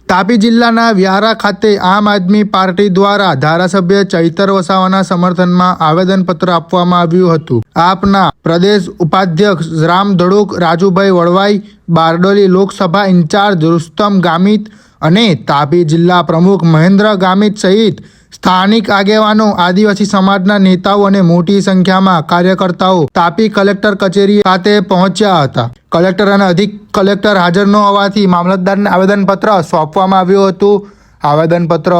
તાપી જિલ્લાના વ્યારા ખાતે આમ આદમી પાર્ટી દ્વારા ધારાસભ્ય ચૈતર વસાવાના સમર્થનમાં આવેદનપત્ર આપવામાં આવ્યું હતું। આપના પ્રદેશ ઉપાધ્યક્ષ રામ ધડુક, રાજુભાઈ વળવાઈ, બારડોલી લોકસભા ઇન્ચાર્જ રુસ્તમ ગામિત અને તાપી જિલ્લા પ્રમુખ મહેન્દ્ર ગામિત સહિત સ્થાનિક આગેવાનો, આદિવાસી સમાજના નેતાઓ અને મોટી સંખ્યામાં કાર્યકર્તાઓ તાપી કલેક્ટર કચેરી ખાતે પહોંચ્યા હતા। કલેક્ટર અને અધિક કલેક્ટર હાજર ન હોવાથી મામલતદારને આવેદનપત્ર સોંપવામાં આવ્યું હતું। આવેદનપત્ર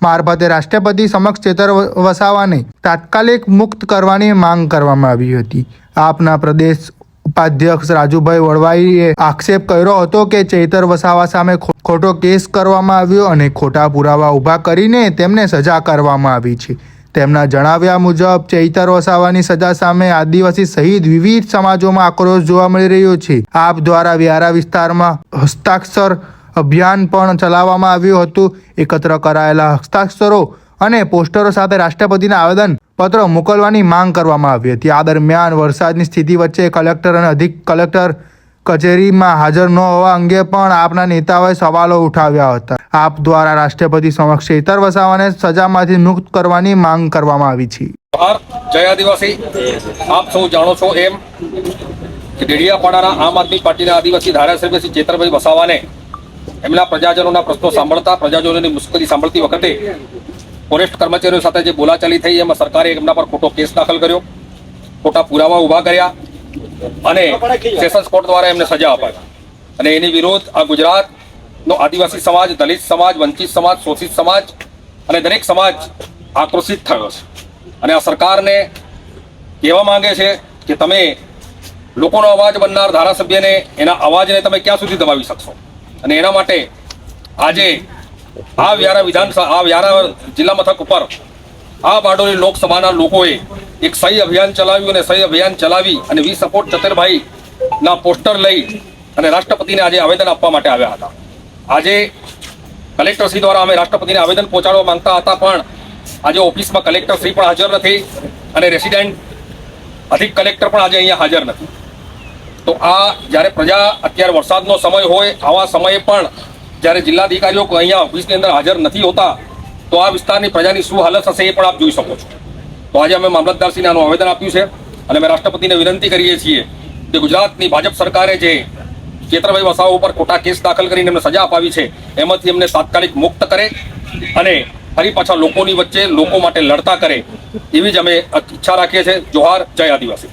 મારફતે રાષ્ટ્રપતિ સમક્ષ ચૈતર વસાવાને તાત્કાલિક મુક્ત કરવાની માંગ કરવામાં આવી હતી। આપના પ્રદેશ ઉપાધ્યક્ષ રાજુભાઈ વળવાઈએ આક્ષેપ કર્યો હતો કે ચૈતર વસાવા સામે ખોટો કેસ કરવામાં આવ્યો અને ખોટા પુરાવા ઊભા કરીને તેમને સજા કરવામાં આવી છે। તેમના જણાવ્યા મુજબ ચૈતર વસાવાની સજા સામે આદિવાસી સહિત વિવિધ સમાજોમાં આક્રોશ જોવા મળી રહ્યો છે। આપ દ્વારા વ્યારા વિસ્તારમાં હસ્તાક્ષર અભિયાન પણ ચલાવવામાં આવ્યું હતું। એકત્ર કરાયેલા હસ્તાક્ષરો અને પોસ્ટરો સાથે રાષ્ટ્રપતિને આવેદન પત્ર મોકલવાની માંગ કરવામાં આવી હતી। આ દરમિયાન વરસાદની સ્થિતિ વચ્ચે કલેક્ટર અને અધિક કલેક્ટર કચેરીમાં હાજર ન હોવા અંગે પણ આપના નેતાઓએ સવાલો ઉઠાવ્યા હતા। આપ દ્વારા રાષ્ટ્રપતિ સમક્ષ ચૈતર વસાવાને સજામાંથી મુક્ત કરવાની માંગ કરવામાં આવી છે। જય આદિવાસી, આપ સૌ જાણો છો એમ કે ડેડિયાપાડાના આમ આદમી પાર્ટીના આદિવાસી ધારાસભ્ય શ્રી ચૈતરભાઈ વસાવાને એમના પ્રજાજનોના પ્રશ્નો સાંભળતા, પ્રજાજનોની મુશ્કેલી સાંભળતી વખતે ફોરેસ્ટ કર્મચારીઓ સાથે જે બોલાચાલી થઈ એમાં સરકારે એમના પર ખોટો કેસ દાખલ કર્યો, ખોટા પુરાવા ઊભા કર્યા અને સેશન્સ કોર્ટ દ્વારા એમને સજા અપાવી। અને એની વિરોધ આ ગુજરાતનો આદિવાસી સમાજ, દલિત સમાજ, વંચિત સમાજ, શોષિત સમાજ અને દરેક સમાજ આક્રોશિત થયો છે। અને આ સરકારને કહેવા માંગે છે કે તમે લોકોનો અવાજ બનનાર ધારાસભ્યને એના અવાજને તમે ક્યાં સુધી દબાવી શકશો। અને એના માટે આજે આ વ્યારા જિલ્લા મથક ઉપર આ બારડોલી લોકસભાના લોકોએ એક સહી અભિયાન ચલાવ્યું અને સહી અભિયાન ચલાવી અને વી સપોર્ટ ચતરભાઈના પોસ્ટર લઈ અને રાષ્ટ્રપતિને આજે આવેદન આપવા માટે આવ્યા હતા। આજે કલેક્ટરશ્રી દ્વારા અમે રાષ્ટ્રપતિને આવેદન પહોંચાડવા માંગતા હતા, પણ આજે ઓફિસમાં કલેક્ટરશ્રી પણ હાજર નથી અને રેસિડેન્ટ અધિક કલેક્ટર પણ આજે અહીંયા હાજર નથી। તો આ જ્યારે પ્રજા અત્યારે વરસાદનો સમય હોય, આવા સમયે પણ જ્યારે જિલ્લાધિકારીઓ અહીંયા ઓફિસની અંદર હાજર નથી હોતા તો આ વિસ્તારની પ્રજાની શું હાલત હશે એ પણ આપ જોઈ શકો છો। તો આજે અમે મામલતદારશ્રીને આનું આવેદન આપ્યું છે અને અમે રાષ્ટ્રપતિને વિનંતી કરીએ છીએ કે ગુજરાતની ભાજપ સરકારે જે ચૈતરભાઈ વસાવા ઉપર ખોટા કેસ દાખલ કરીને એમને સજા અપાવી છે એમાંથી એમને તાત્કાલિક મુક્ત કરે અને ફરી પાછા લોકોની વચ્ચે લોકો માટે લડતા કરે એવી જ અમે ઈચ્છા રાખીએ છીએ। જોહાર, જય આદિવાસી।